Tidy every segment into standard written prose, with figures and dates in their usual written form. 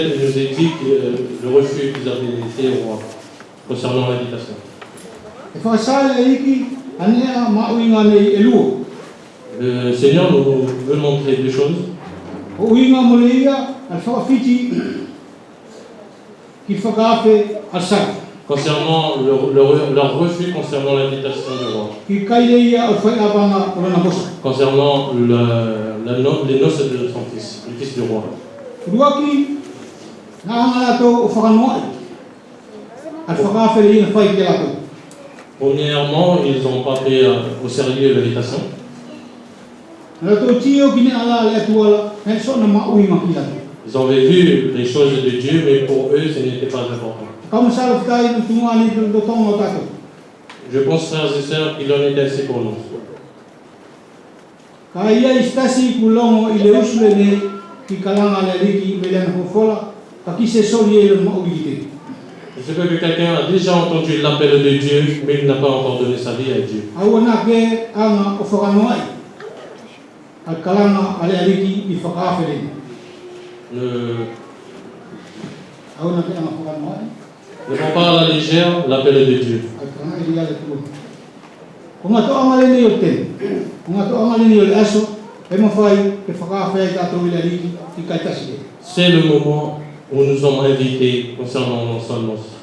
Il nous explique le refus qu'ils avaient fait au roi concernant l'invitation. Le Seigneur nous veut montrer deux choses. Concernant leur refus concernant l'invitation du roi. Concernant les noces de son fils, le fils du roi. Premièrement, ils n'ont pas pris au sérieux l'invitation. Ils avaient vu les choses de Dieu, mais pour eux, ce n'était pas important. Je pense, frères et sœurs, qu'il en est ainsi pour nous. C'est que quelqu'un a déjà entendu l'appel de Dieu, mais il n'a pas encore donné sa vie à Dieu. Ne prends pas à la légère l'appel de Dieu. C'est le moment où nous sommes invités concernant nos noces.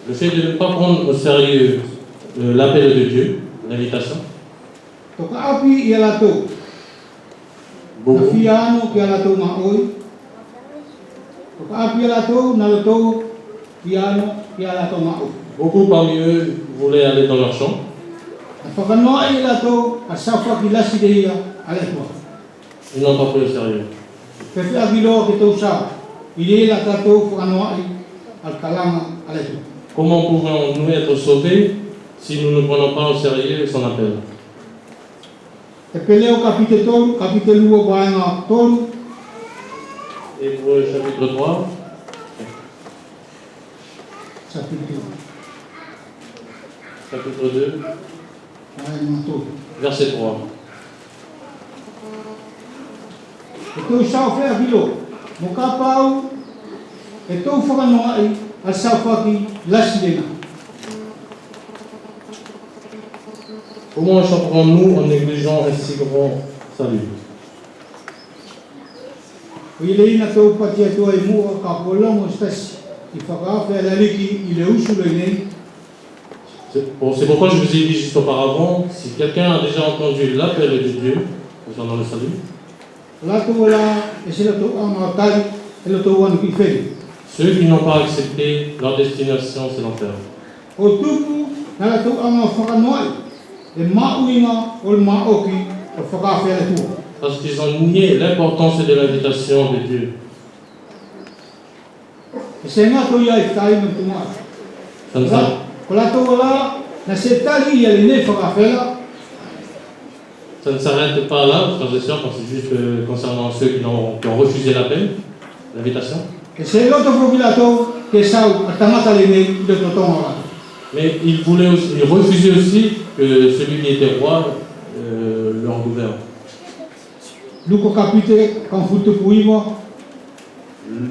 Le fait de ne pas prendre au sérieux l'appel de Dieu, l'invitation. Beaucoup parmi eux voulaient aller dans leur champ. Ils n'ont pas pris au sérieux. Comment pouvons-nous être sauvés si nous ne prenons pas au sérieux son appel? Et pour le chapitre 3, chapitre 2, verset 3. Comment échapperons-nous en négligeant un si grand salut? C'est pourquoi je vous ai dit juste auparavant, si quelqu'un a déjà entendu l'appel de Dieu concernant le salut, ceux qui n'ont pas accepté leur destination, c'est l'enfer. Parce qu'ils ont nié l'importance de l'invitation de Dieu. Ça ne s'arrête pas là, frères et sœurs, quand c'est juste concernant ceux qui ont refusé l'appel, l'invitation. Mais ils refusaient aussi que celui qui était roi leur gouverne.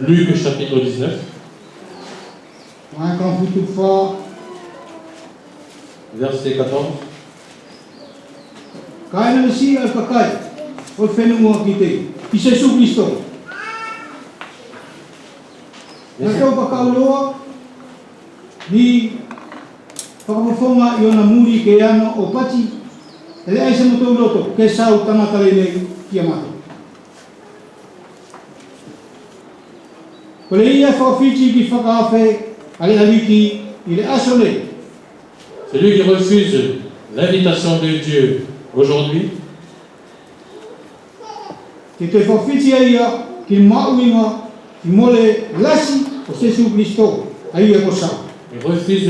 Luc chapitre 19. Verset 14. Celui qui refuse l'invitation de Dieu aujourd'hui, il refuse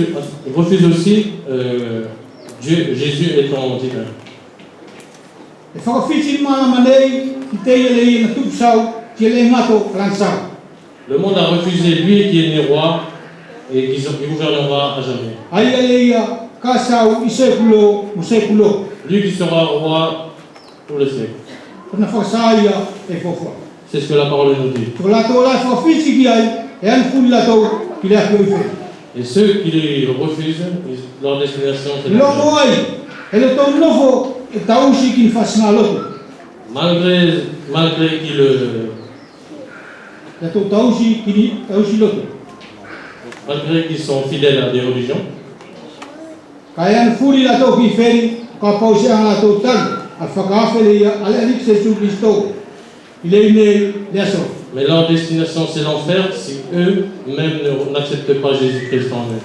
aussi Jésus étant divin. Le monde a refusé lui qui est né roi et qui gouvernera à jamais. Lui qui sera roi pour le siècle. C'est ce que la parole nous dit. Et ceux qui le refusent, leur destination c'est l'enfer. Malgré qu'ils sont fidèles à des religions, mais leur destination c'est l'enfer si eux-mêmes n'acceptent pas Jésus-Christ en eux.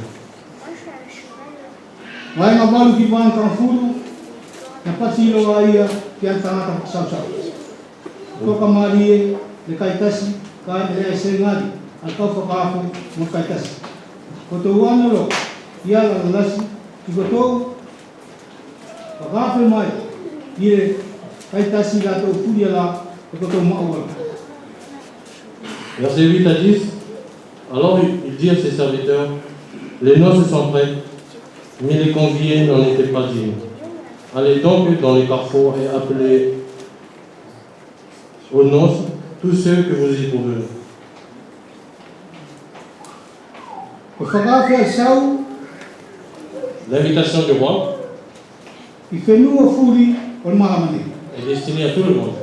Verset 8 à 10. Alors il dit à ses serviteurs, les noces sont prêtes, mais les conviés n'en étaient pas dignes. Allez donc dans les carrefours et appelez aux noces tous ceux que vous y trouverez. L'invitation du roi est destinée à tout le monde.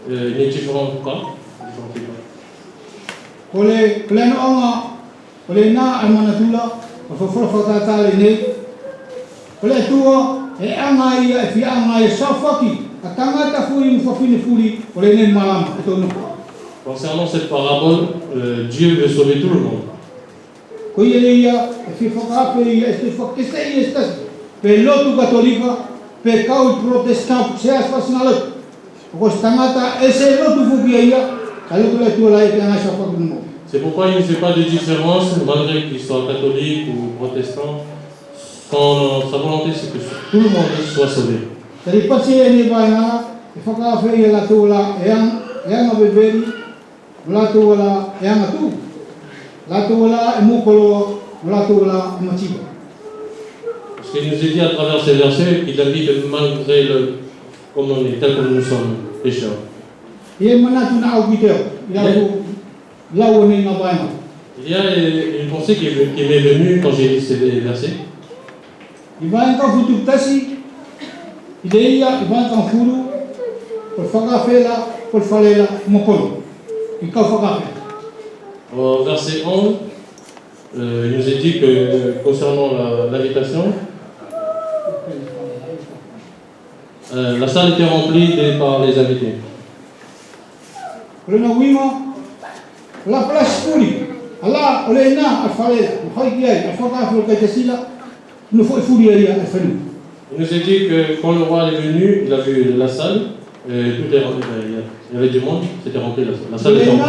Il est différent de quoi? Concernant cette parabole, Dieu veut sauver tout le monde. C'est pourquoi il ne fait pas de différence, malgré qu'il soit catholique ou protestant. Sa volonté, c'est que tout le monde soit sauvé. Parce qu'il nous est dit à travers ces versets qu'il a dit que malgré comme on est, tel que nous sommes pécheurs. Il y a une pensée qui m'est venue quand j'ai lu ces versets. Au verset 11, il nous est dit que concernant l'invitation, la salle était remplie par les invités. Il nous est dit que quand le roi est venu, il a vu la salle, tout est rempli, il y avait du monde, c'était rempli, la salle était remplie.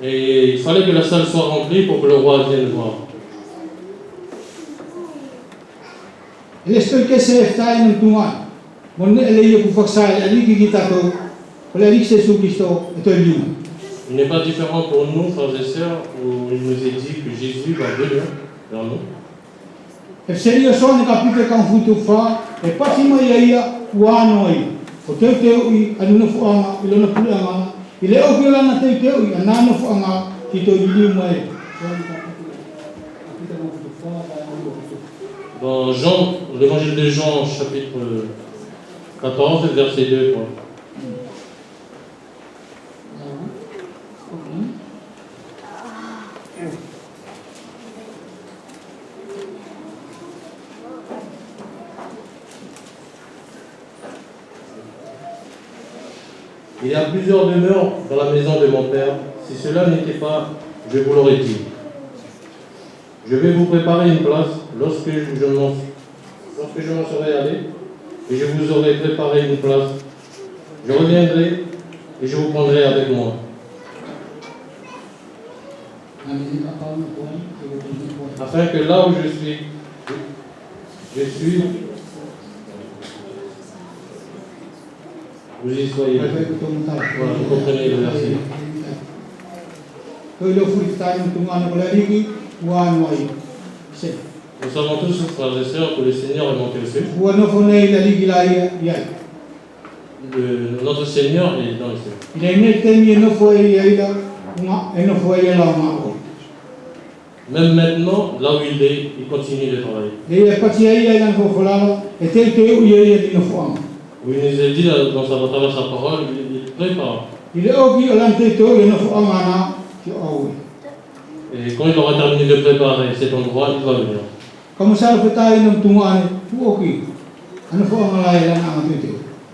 Et il fallait que la salle soit remplie pour que le roi vienne voir. Il n'est pas différent pour nous, frères et sœurs, où il nous est dit que Jésus va venir vers nous. Dans Jean, l'évangile de Jean, chapitre 14, verset 2 et 3. Il y a plusieurs demeures dans la maison de mon Père. Si cela n'était pas, je vous l'aurais dit. Je vais vous préparer une place lorsque je m'en serai allé, et je vous aurai préparé une place. Je reviendrai et je vous prendrai avec moi. afin que là où je suis, vous y soyez. Voilà, vous comprenez le verset. Nous savons tous, frères et sœurs, que le Seigneur est monté au ciel. Notre Seigneur est dans le ciel. Même maintenant, là où il est, il continue de travailler. Oui, il nous a dit dans à travers sa parole, il prépare. Et quand il aura terminé de préparer cet endroit, il va venir.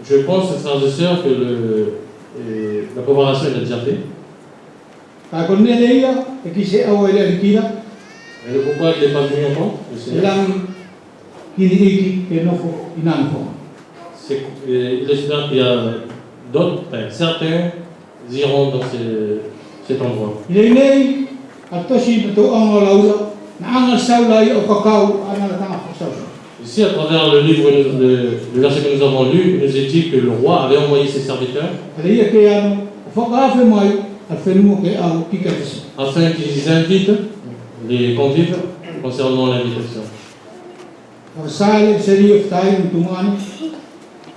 Je pense, frères et sœurs, que la préparation est déjà faite. Et le pourquoi il n'est pas venu encore, le Seigneur, il espère qu'il y a d'autres, certains iront dans cet endroit. Ici, à travers le livre, le verset que nous avons lu, il nous est dit que le roi avait envoyé ses serviteurs afin qu'ils invitent les convives concernant l'invitation.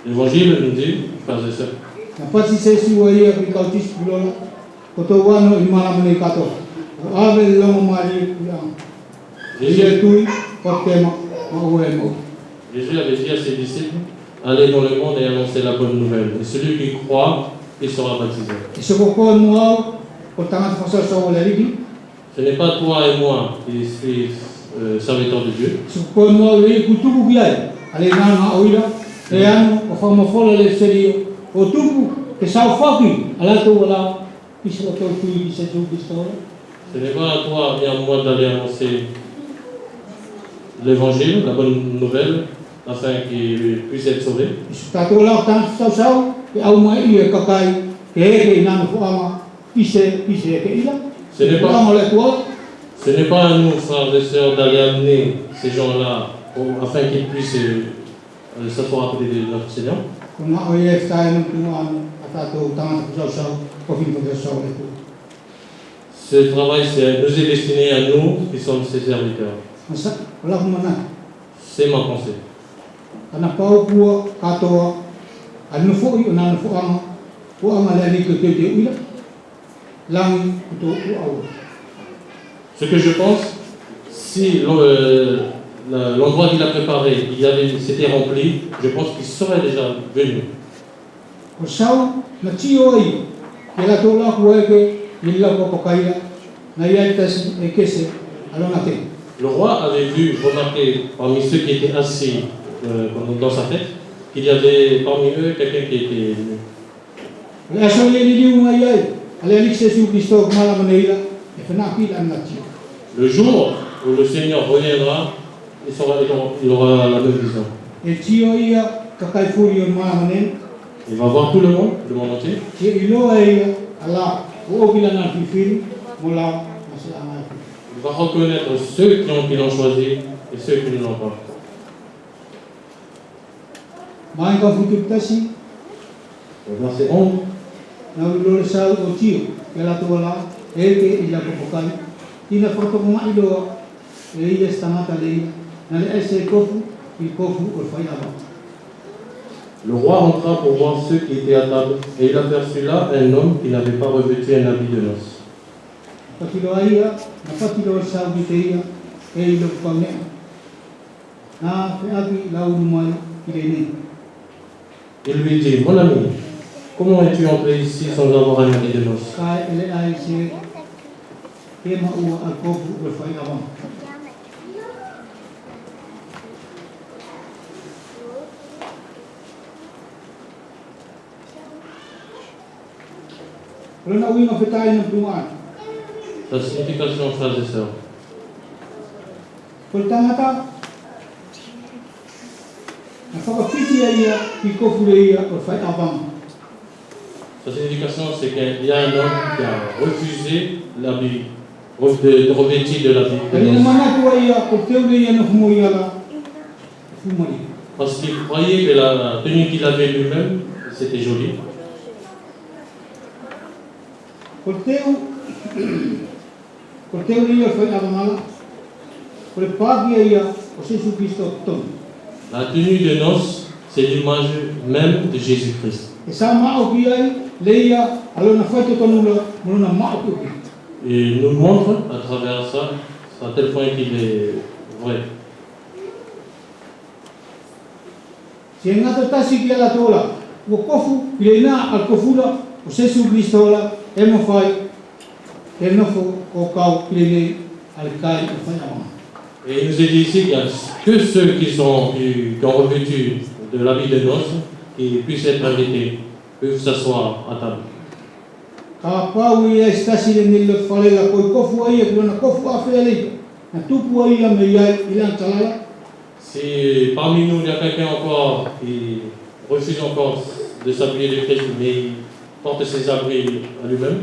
L'évangile nous dit, frères et sœurs, Jésus avait dit à ses disciples, allez dans le monde et annoncez la bonne nouvelle. Et celui qui croit, il sera baptisé. Ce n'est pas toi et moi qui suis serviteurs de Dieu. Ce n'est pas à toi et à moi d'aller annoncer l'évangile, la bonne nouvelle, afin qu'il puisse être sauvé. Ce n'est pas à nous, frères et sœurs, d'aller amener ces gens-là afin qu'ils puissent s'asseoir à côté de notre Seigneur. Ce travail nous est destiné à nous qui sommes ses serviteurs. C'est ma pensée. Ce que je pense, si l'endroit qu'il a préparé, c'était rempli, je pense qu'il serait déjà venu. Le roi avait remarqué parmi ceux qui étaient assis dans sa fête, qu'il y avait parmi eux quelqu'un qui était venu. Le jour où le Seigneur reviendra, il aura la même vision. Il va voir tout le monde entier. Il va reconnaître ceux qui l'ont choisi et ceux qui ne l'ont pas. Verset 11. Le roi rentra pour voir ceux qui étaient à table, et il aperçut là un homme qui n'avait pas revêtu un habit de noces. Il lui dit, mon ami, comment es-tu entré ici sans avoir un habit de noces? Sa signification, frères et sœurs. Sa signification, c'est qu'il y a un homme qui a refusé l'habit revêtis de la vie de noces. Parce qu'il croyait que la tenue qu'il avait lui-même, c'était joli. La tenue de noces, c'est l'image même de Jésus-Christ. Et il nous montre à travers ça, à tel point qu'il est vrai. Et il nous est dit ici qu'il n'y a que ceux qui ont revêtu de l'habit de noces qui puissent être invités, peuvent s'asseoir à table. Si parmi nous il y a quelqu'un encore qui refuse encore de s'habiller de Christ, mais il porte ses habits à lui-même,